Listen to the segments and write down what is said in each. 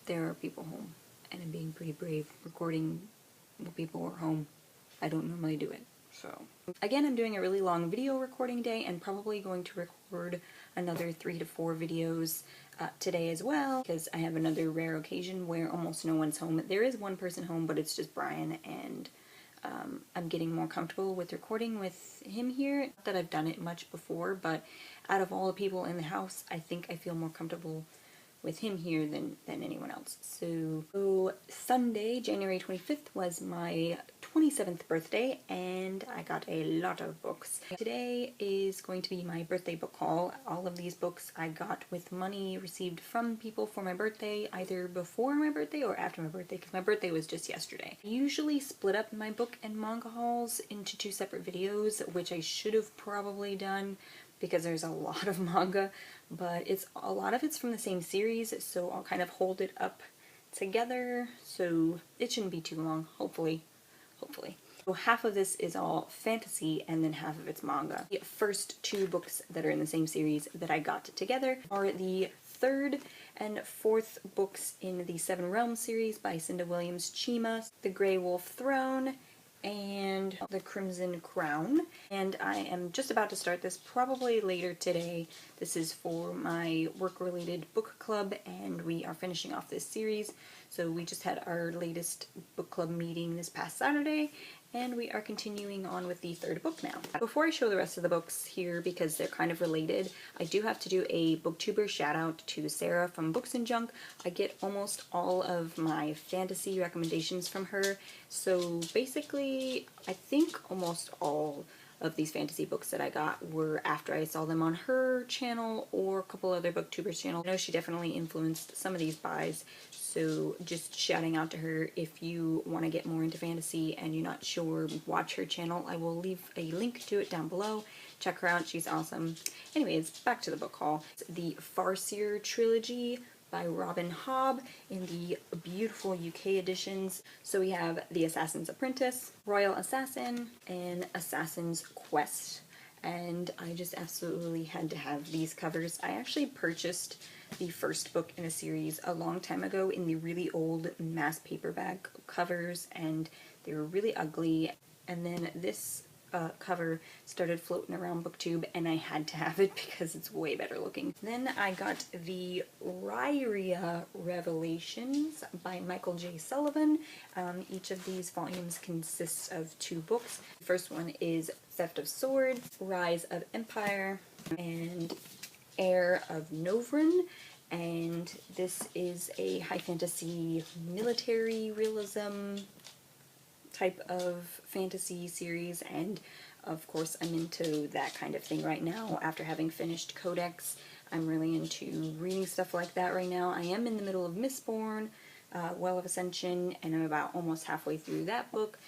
there are people home, and I'm being pretty brave recording when people are home. I don't normally do it. So again, I'm doing a really long video recording day and probably going to record another 3 to 4 videos today as well, because I have another rare occasion where almost no one's home. There is one person home, but it's just Brian, and I'm getting more comfortable with recording with him here. Not that I've done it much before, but out of all the people in the house, I think I feel more comfortable with him here than anyone else. So Sunday, January 25th was my 27th birthday, and I got a lot of books. Today is going to be my birthday book haul. All of these books I got with money received from people for my birthday, either before my birthday or after my birthday, because my birthday was just yesterday. I usually split up my book and manga hauls into 2 separate videos, which I should have probably done because there's a lot of manga, but a lot of it's from the same series, so I'll kind of hold it up together, so it shouldn't be too long, hopefully. So half of this is all fantasy, and then half of it's manga. The first 2 books that are in the same series that I got together are the 3rd and 4th books in the 7 Realms series by Cinda Williams Chima, The Grey Wolf Throne, and The Crimson Crown. And I am just about to start this probably later today. This is for my work-related book club, and we are finishing off this series. So we just had our latest book club meeting this past Saturday, and we are continuing on with the 3rd book now. Before I show the rest of the books here, because they're kind of related, I do have to do a booktuber shout out to Sarah from Books and Junk. I get almost all of my fantasy recommendations from her, so basically I think almost all of these fantasy books that I got were after I saw them on her channel or a couple other booktubers' channels. I know she definitely influenced some of these buys, so just shouting out to her. If you want to get more into fantasy and you're not sure, watch her channel. I will leave a link to it down below. Check her out, she's awesome. Anyways, back to the book haul. It's the Farseer trilogy by Robin Hobb in the beautiful UK editions. So we have The Assassin's Apprentice, Royal Assassin, and Assassin's Quest. And I just absolutely had to have these covers. I actually purchased the first book in a series a long time ago in the really old mass paperback covers, and they were really ugly. And then this cover started floating around BookTube, and I had to have it because it's way better looking. Then I got the Ryria Revelations by Michael J. Sullivan. Each of these volumes consists of 2 books. The first one is Theft of Sword, Rise of Empire, and Heir of Novrin. And this is a high fantasy military realism type of fantasy series, and of course I'm into that kind of thing right now. After having finished Codex, I'm really into reading stuff like that right now. I am in the middle of Mistborn, Well of Ascension, and I'm about almost halfway through that book.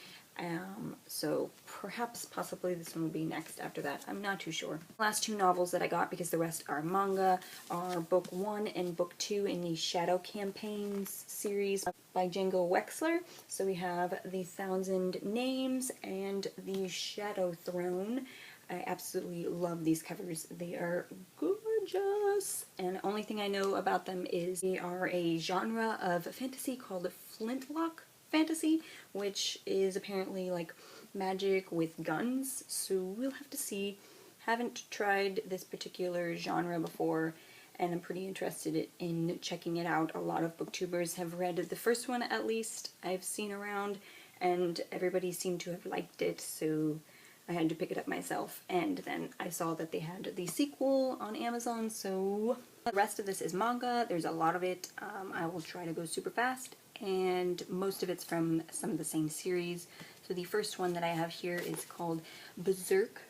So perhaps, possibly this one will be next after that. I'm not too sure. The last 2 novels that I got, because the rest are manga, are book 1 and book 2 in the Shadow Campaigns series by Django Wexler. So we have The Thousand Names and The Shadow Throne. I absolutely love these covers. They are gorgeous. And the only thing I know about them is they are a genre of fantasy called Flintlock fantasy, which is apparently like magic with guns, so we'll have to see. Haven't tried this particular genre before, and I'm pretty interested in checking it out. A lot of booktubers have read the first one, at least I've seen around, and everybody seemed to have liked it, so I had to pick it up myself. And then I saw that they had the sequel on Amazon, so the rest of this is manga. There's a lot of it. I will try to go super fast, and most of it's from some of the same series. So the first one that I have here is called Berserk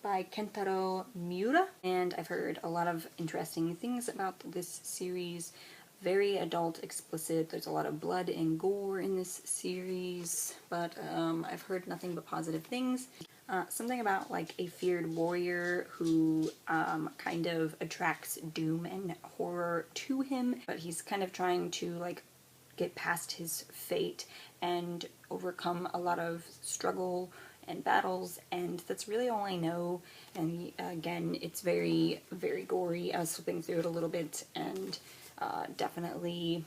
by Kentaro Miura, and I've heard a lot of interesting things about this series. Very adult, explicit, there's a lot of blood and gore in this series, but I've heard nothing but positive things. Something about like a feared warrior who kind of attracts doom and horror to him, but he's kind of trying to like get past his fate and overcome a lot of struggle and battles, and that's really all I know. And again, it's very, very gory. I was flipping through it a little bit, and definitely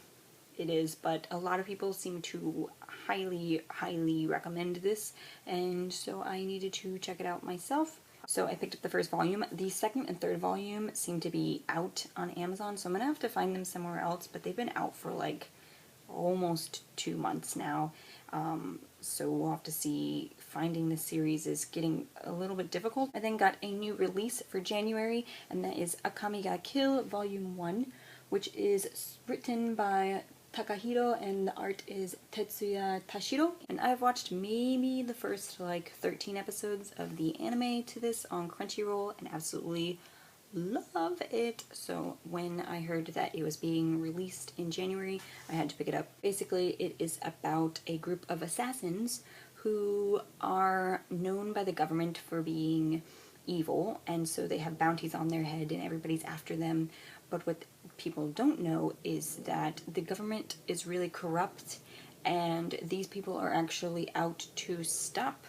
it is, but a lot of people seem to highly recommend this, and so I needed to check it out myself. So I picked up the first volume. The second and third volume seem to be out on Amazon, so I'm gonna have to find them somewhere else, but they've been out for like almost 2 months now. So we'll have to see. Finding the series is getting a little bit difficult. I then got a new release for January, and that is Akame ga Kill Volume 1, which is written by Takahiro and the art is Tetsuya Tashiro. And I've watched maybe the first like 13 episodes of the anime to this on Crunchyroll and absolutely love it. So when I heard that it was being released in January, I had to pick it up. Basically, it is about a group of assassins who are known by the government for being evil, and so they have bounties on their head and everybody's after them. But what people don't know is that the government is really corrupt, and these people are actually out to stop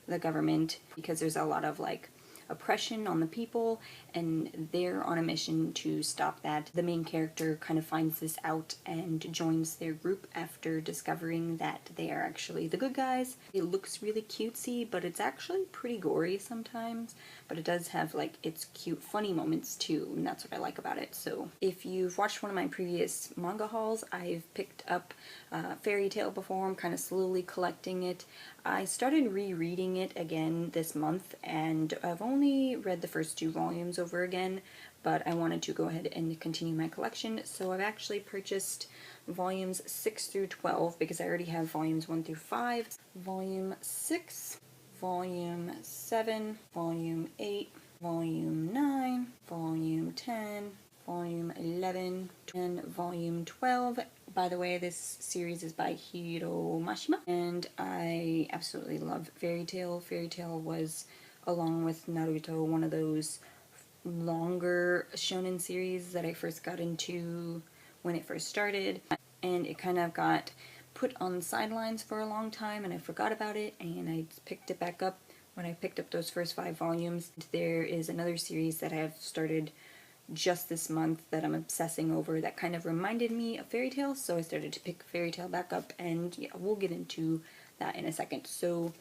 the government because there's a lot of like oppression on the people, and they're on a mission to stop that. The main character kind of finds this out and joins their group after discovering that they are actually the good guys. It looks really cutesy, but it's actually pretty gory sometimes, but it does have like its cute funny moments too, and that's what I like about it. So if you've watched one of my previous manga hauls, I've picked up Fairy Tail before. I'm kind of slowly collecting it. I started rereading it again this month, and I've only read the first 2 volumes over again, but I wanted to go ahead and continue my collection, so I've actually purchased volumes 6 through 12 because I already have volumes 1 through 5. Volume 6, Volume 7, Volume 8, Volume 9, Volume 10, Volume 11, and Volume 12. By the way, this series is by Hiro Mashima, and I absolutely love Fairy Tail. Fairy Tail was, along with Naruto, one of those longer shonen series that I first got into when it first started, and it kind of got put on the sidelines for a long time, and I forgot about it, and I picked it back up when I picked up those first 5 volumes. There is another series that I have started just this month that I'm obsessing over that kind of reminded me of Fairy Tail, so I started to pick Fairy Tail back up, and yeah, we'll get into that in a second. So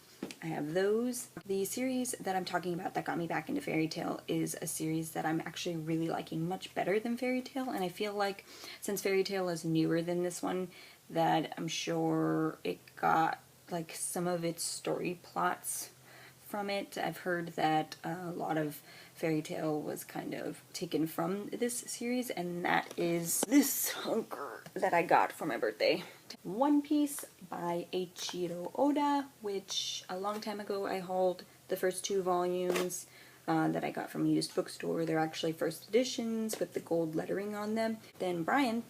I have those. The series that I'm talking about that got me back into Fairy Tail is a series that I'm actually really liking much better than Fairy Tail, and I feel like since Fairy Tail is newer than this one, that I'm sure it got like some of its story plots from it. I've heard that a lot of Fairy Tail was kind of taken from this series, and that is this hunker that I got for my birthday. One Piece by Eiichiro Oda, which a long time ago I hauled the first 2 volumes that I got from a used bookstore. They're actually first editions with the gold lettering on them. Then Brian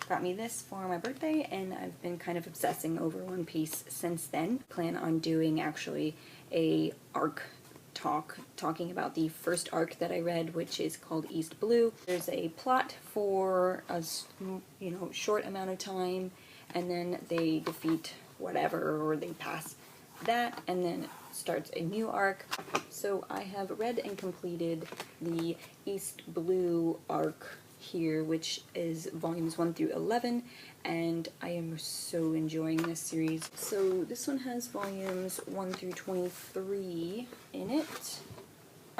got me this for my birthday, and I've been kind of obsessing over One Piece since then. Plan on doing actually a arc talking about the first arc that I read, which is called East Blue. There's a plot for a short amount of time, and then they defeat whatever, or they pass that, and then starts a new arc. So I have read and completed the East Blue arc here, which is volumes 1 through 11, and I am so enjoying this series. So this one has volumes 1 through 23 in it,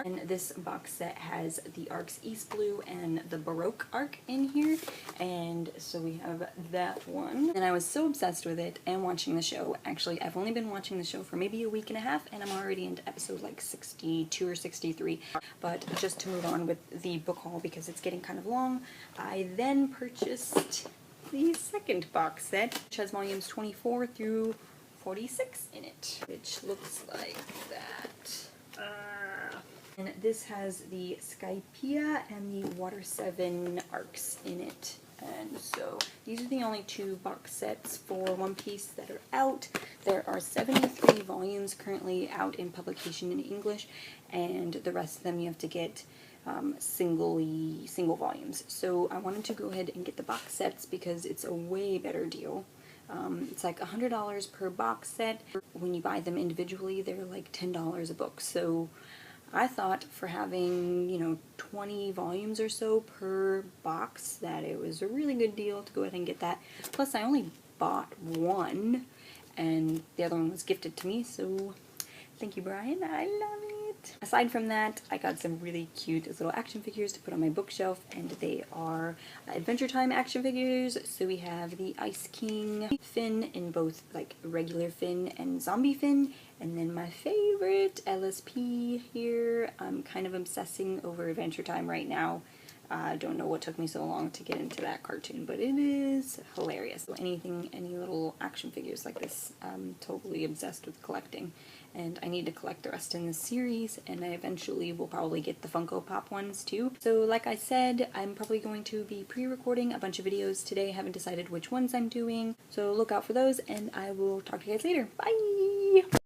and this box set has the arcs East Blue and the Baroque arc in here, and so we have that one. And I was so obsessed with it and watching the show. Actually, I've only been watching the show for maybe a week and a half, and I'm already into episode like 62 or 63. But just to move on with the book haul, because it's getting kind of long, I then purchased the second box set, which has volumes 24 through 46 in it, which looks like that. And this has the Skypiea and the Water 7 arcs in it. And so these are the only 2 box sets for One Piece that are out. There are 73 volumes currently out in publication in English, and the rest of them you have to get single volumes. So I wanted to go ahead and get the box sets because it's a way better deal. It's like $100 per box set. When you buy them individually, they're like $10 a book. So I thought for having, you know, 20 volumes or so per box that it was a really good deal to go ahead and get that. Plus I only bought one and the other one was gifted to me, so thank you, Brian. I love it. Aside from that, I got some really cute little action figures to put on my bookshelf, and they are Adventure Time action figures. So we have the Ice King Finn in both like regular Finn and zombie Finn, and then my favorite LSP here. I'm kind of obsessing over Adventure Time right now. I don't know what took me so long to get into that cartoon, but it is hilarious. So any little action figures like this, I'm totally obsessed with collecting. And I need to collect the rest in this series, and I eventually will probably get the Funko Pop ones too. So like I said, I'm probably going to be pre-recording a bunch of videos today. I haven't decided which ones I'm doing, so look out for those, and I will talk to you guys later. Bye!